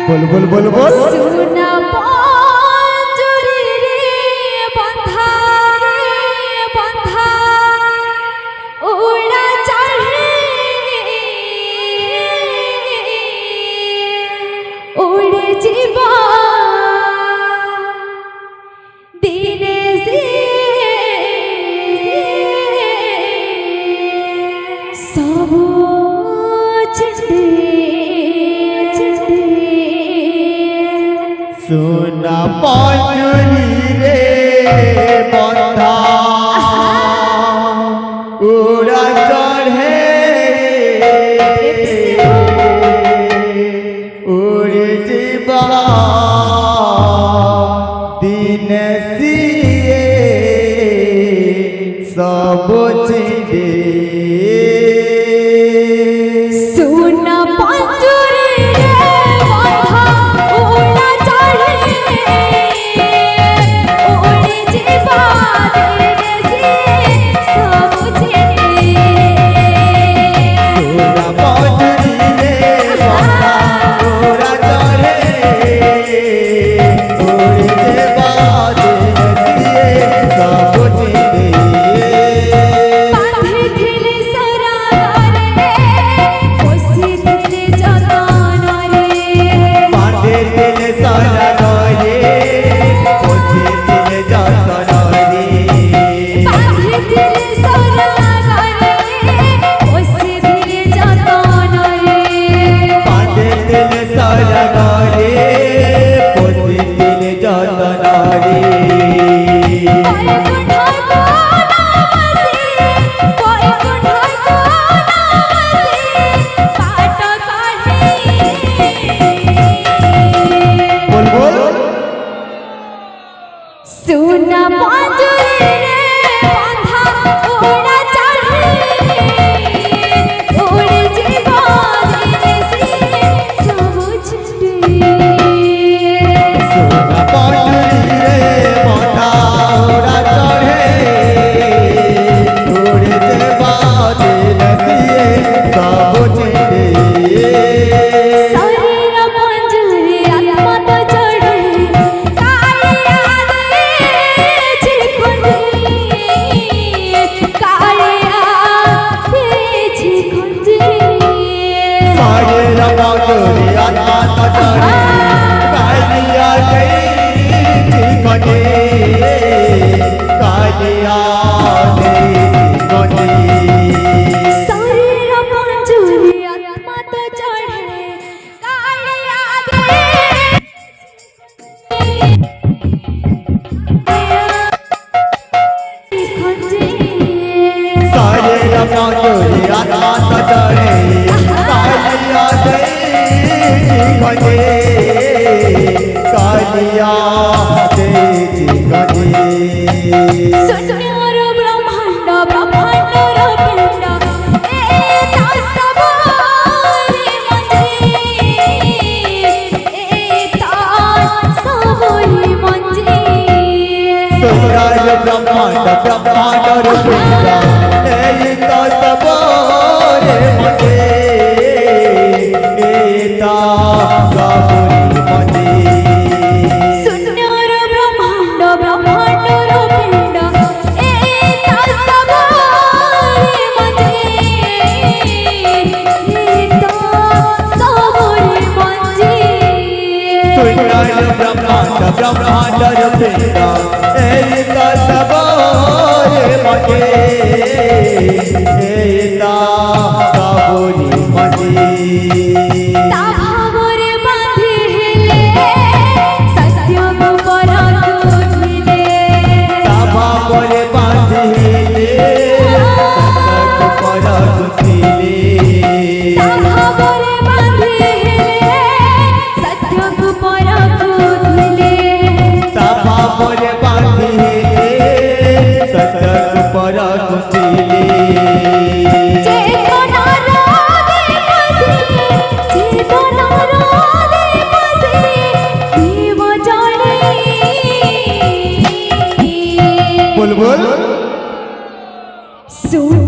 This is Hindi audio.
बोल बोल बोल बोल सुना पंजुरी रे बंधा उड़ा चढ़े उड़े जीवा दिने से सब सुना पंजुरी रे बंधा उड़ा चढ़े उड़े जीवा दिन सिए सब छिंदे सुना पंजुरी रे बंधा उड़ा चढ़े उड़े जीवा दिने से सब सुना पंजुरी रे बंधा उड़ा चढ़े उड़े जीवा दिन सिए सब छिंदे बांधे दिले सरा रे पोसी दिले जतन रे बांधे दिले सरा रे पोसी दिले जतन रे बांधे दिले सरा रे पोसी दिले जतन रे बांधे दिले सरा रे पोसी दिले जतन रे कोई कुठाई को नामसी पाट काढ़े बोल बोल सुना पंजुरी रे बंधा उड़ा चढ़े उड़े जीवा दिने से सब छिंदे सुना पंजुरी रे बंधा उड़ा चढ़े उड़े जीवा दिन सिए सब छिंदे शरीर पंजुरी आत्मा तो चढ़े कालिया दे छिखुंदी कालिया दे छिखुंदी सारे रंगोली आत्मा तो चढ़े कालिया गई ठिकाने कालिया गई ठिकाने शरीर पंजुरी आत्मा तो चढ़े कालिया दे छिखुंदी सारे रंगोली आत्मा तो चढ़े कालिया गई ठिकाने कालिया गई ठिकाने सुन्योर ब्रह्मांड ब्रह्मांडर पिंड एता सब रे मंजे एता सब रे मंजे सुराज ब्रह्मांड ब्रह्मांड रूपिंदा एता सब रे मजे एता सब रे मजे सुन्योर ब्रह्मांड ब्रह्मांडर पिंड एता सब रे मंजे एता सब रे मंजे सुराज ब्रह्मांड ब्रह्मांड रूपिंदा एता सब रे मजे एता सब रे मजे ता भावरे बांधे हेले सत्य पर तुझिले ताभा बोले बांधिले सतक पर तुथिले ता भावरे बांधे हेले सत्य पर तुझिले ताभा बोले बांधिले सतक पर तुथिले चेतना राधे पसे चेतना राधे पसे देव जाने बोल बोल सुन